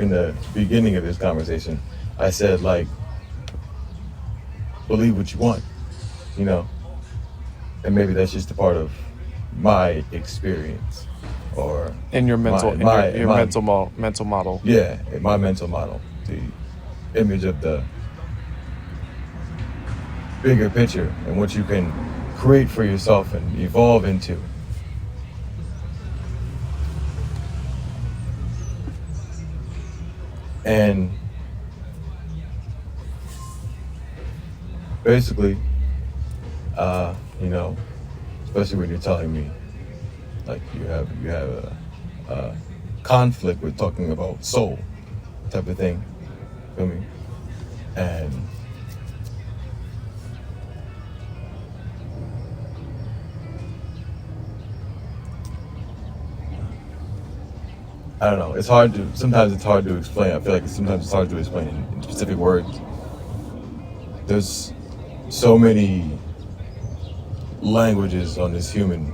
the beginning of this conversation, I said, like, believe what you want, you know? And maybe that's just a part of my experience. Or in your mental mental model. Yeah, in my mental model. The image of the bigger picture and what you can create for yourself and evolve into. And basically, you know, especially when you're telling me like you have a conflict with talking about soul type of thing, feel me? And I don't know. Sometimes it's hard to explain. I feel like sometimes it's hard to explain in specific words. There's so many languages on this human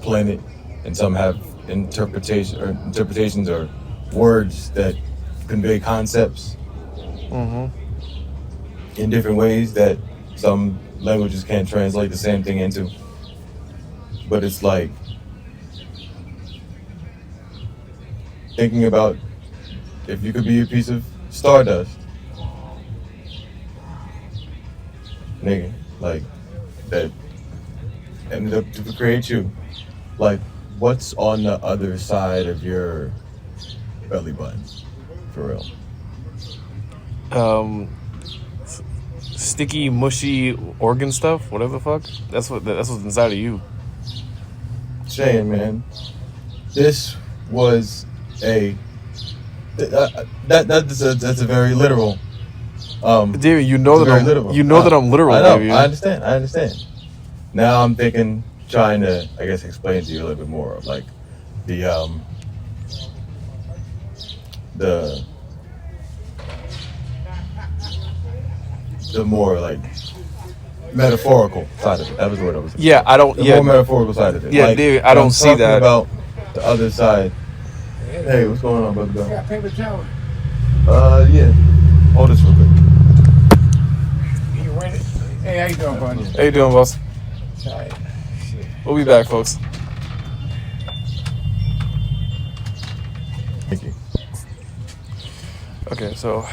planet, and some have interpretations or words that convey concepts in different ways that some languages can't translate the same thing into. But it's like thinking about if you could be a piece of stardust, nigga, like that ended up to create you. Like, what's on the other side of your belly button, for real? Sticky, mushy organ stuff, whatever the fuck. That's what's inside of you. Saying, man, this was that's a very literal. David, you know that I'm literal. I know. David. I understand. Now I'm trying to, I guess, explain to you a little bit more of like the more like metaphorical side of it. That was the word I was. Yeah, I don't. The yeah, more metaphorical side of it. Yeah, like, David, I don't see that. About the other side. Hey, what's going on, brother? Yeah, paper towel. Yeah. Hold this real quick. You ready? Hey, how you doing, buddy? How you doing, boss? Sorry. Shit. We'll be back, folks. Thank you. Okay, so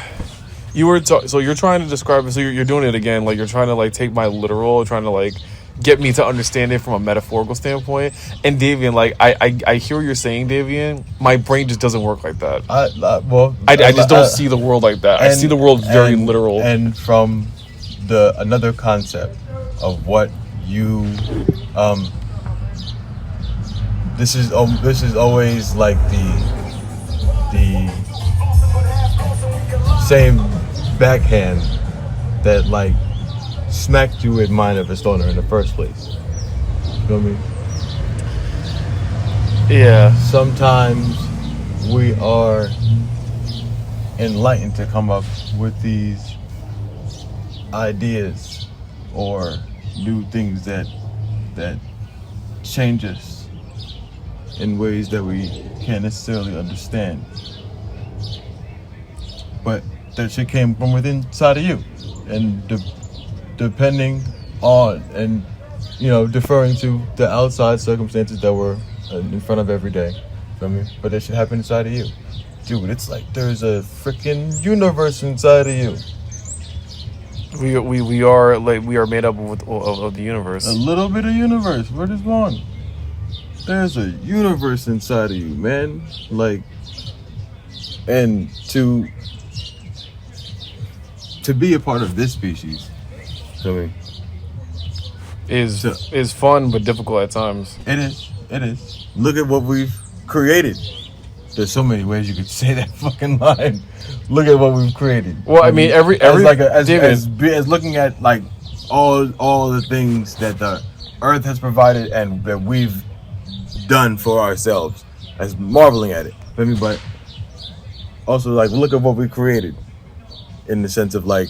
you were so you're trying to describe it. So you're doing it again. Like you're trying to like take my literal, trying to like get me to understand it from a metaphorical standpoint. And Davian, like I hear what you're saying, Davian. My brain just doesn't work like that. I just don't see the world like that. I see the world very literal. And from another concept of what you this is always like the same backhand that like smacked you with mind of a stoner in the first place. You know what I mean? Yeah. Sometimes we are enlightened to come up with these ideas or new things that change us in ways that we can't necessarily understand. But that shit came from within inside of you, and depending on and deferring to the outside circumstances that were in front of every day. Feel me? But that shit happened inside of you, dude. It's like there's a freaking universe inside of you. We are made up of the universe. A little bit of universe. Where is one? There's a universe inside of you, man. Like, and to to be a part of this species, feel me? Is fun but difficult at times. It is. It is. Look at what we've created. There's so many ways you could say that fucking line. Look at what we've created. Well, I mean, every as looking at like all the things that the Earth has provided and that we've done for ourselves, as marveling at it. Feel me? But also like look at what we created, in the sense of like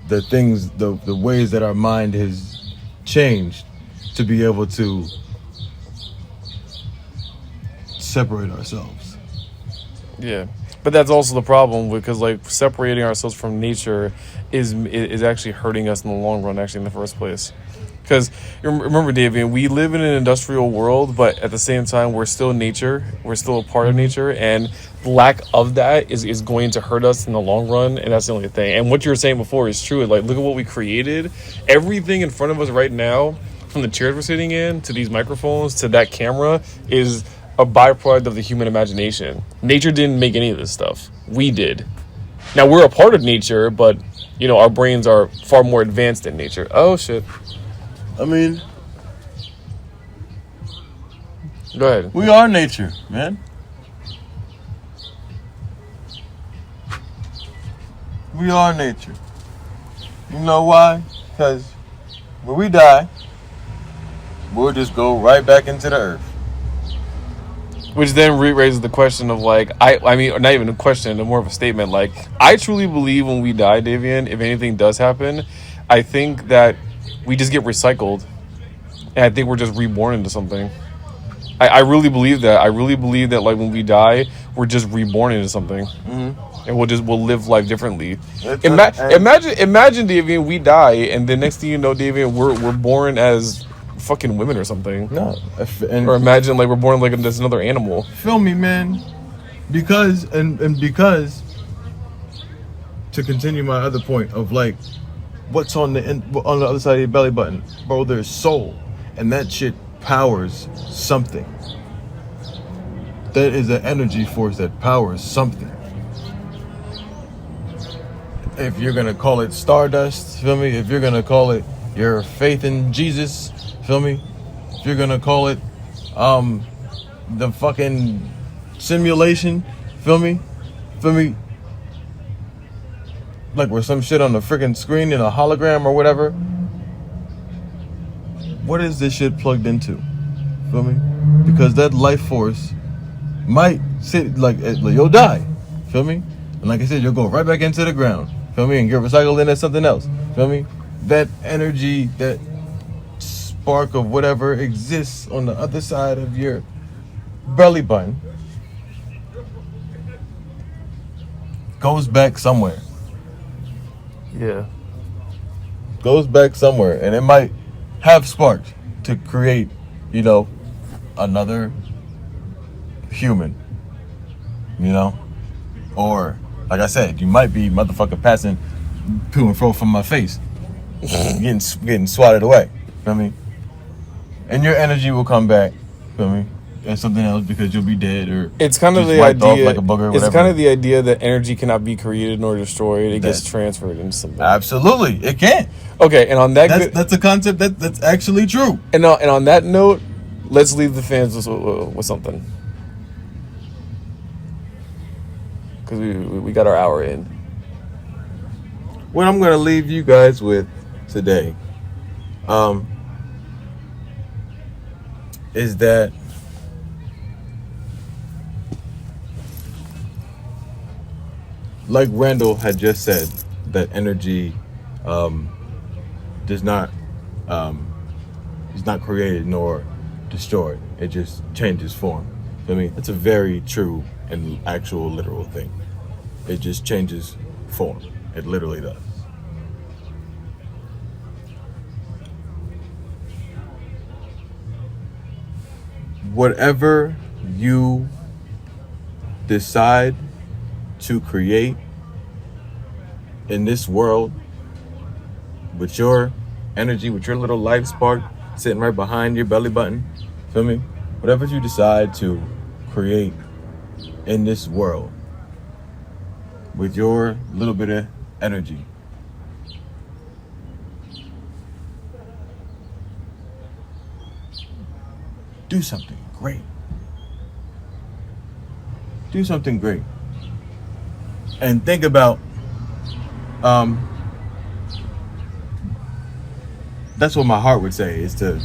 the things, the ways that our mind has changed to be able to separate ourselves. Yeah, but that's also the problem, because like separating ourselves from nature is actually hurting us in the long run, actually, in the first place. Because remember, Davian, we live in an industrial world, but at the same time, we're still nature. We're still a part of nature, and lack of that is going to hurt us in the long run, and that's the only thing. And what you were saying before is true. Like, look at what we created. Everything in front of us right now, from the chairs we're sitting in, to these microphones, to that camera, is a byproduct of the human imagination. Nature didn't make any of this stuff. We did. Now, we're a part of nature, but, you know, our brains are far more advanced than nature. Oh, shit. I mean, Go ahead. we are nature, man. We are nature. You know why? Because when we die, we'll just go right back into the earth. Which then raises the question of like, I mean, not even a question, more of a statement. Like, I truly believe when we die, Davian, if anything does happen, I think that we just get recycled. And I think we're just reborn into something. I really believe that. I really believe that, like, when we die, we're just reborn into something. Mm-hmm. And we'll live life differently. Imagine, Davian, we die, and the next thing you know, Davian, we're born as fucking women or something. No. Or imagine, like, we're born like as another animal. Feel me, man. Because to continue my other point of like what's on the other side of your belly button, bro, there's soul, and that shit powers something. That is an energy force that powers something. If you're gonna call it stardust, feel me? If you're gonna call it your faith in Jesus, feel me? If you're gonna call it the fucking simulation, feel me? Feel me? Like we're some shit on the freaking screen in a hologram or whatever. What is this shit plugged into? Feel me? Because that life force might sit like you'll die. Feel me? And like I said, you'll go right back into the ground. Feel me? And get recycled into something else. Feel me? That energy, that spark of whatever exists on the other side of your belly button goes back somewhere. Yeah. Goes back somewhere, and it might have sparked to create, you know, another human, you know, or like I said, you might be motherfucker passing to and fro from my face, getting swatted away. Feel me? And your energy will come back. Feel me? As something else because you'll be dead, or it's kind of just the wiped off idea. like a booger, it's whatever. kind of the idea that energy cannot be created nor destroyed. It gets transferred into something. Absolutely, it can. Okay, and on That's a concept that's actually true. And on that note, let's leave the fans with something, because we got our hour in. What I'm gonna leave you guys with today, is that like Randall had just said, that energy is not created nor destroyed. It just changes form. I mean, it's a very true and actual literal thing. It just changes form. It literally does. Whatever you decide to create in this world with your energy, with your little life spark sitting right behind your belly button, feel me? Whatever you decide to create in this world with your little bit of energy. Do something great. Do something great. And think about, that's what my heart would say, is to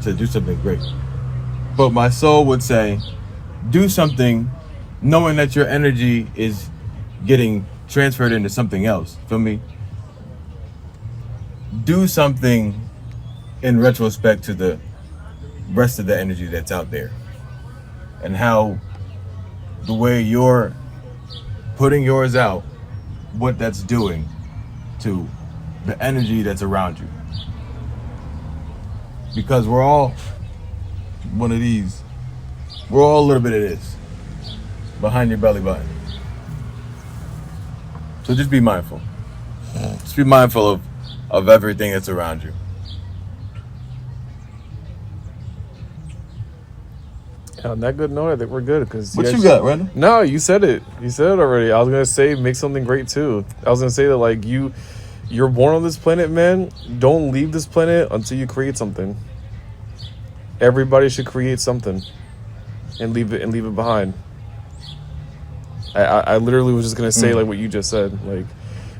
do something great. But my soul would say, do something knowing that your energy is getting transferred into something else. Feel me? Do something in retrospect to the rest of the energy that's out there, and how the way you're putting yours out, what that's doing to the energy that's around you. Because we're all one of these. We're all a little bit of this behind your belly button. So just be mindful. Just be mindful of everything that's around you. On that good note, I think we're good. Because What you got, Randall? No, you said it. You said it already. I was gonna say make something great too. I was gonna say that like you're born on this planet, man. Don't leave this planet until you create something. Everybody should create something, and leave it behind. I literally was just gonna say like what you just said. Like,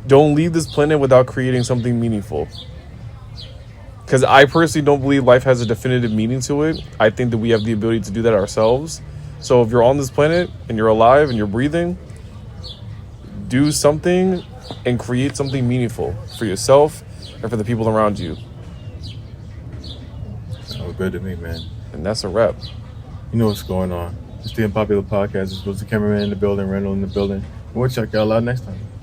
don't leave this planet without creating something meaningful. Because I personally don't believe life has a definitive meaning to it. I think that we have the ability to do that ourselves. So if you're on this planet and you're alive and you're breathing, do something and create something meaningful for yourself and for the people around you. Oh, good to me, man. And that's a wrap. You know what's going on. It's the Unpopular Podcast. It's supposed to cameraman in the building, Randall in the building. We'll check y'all out next time.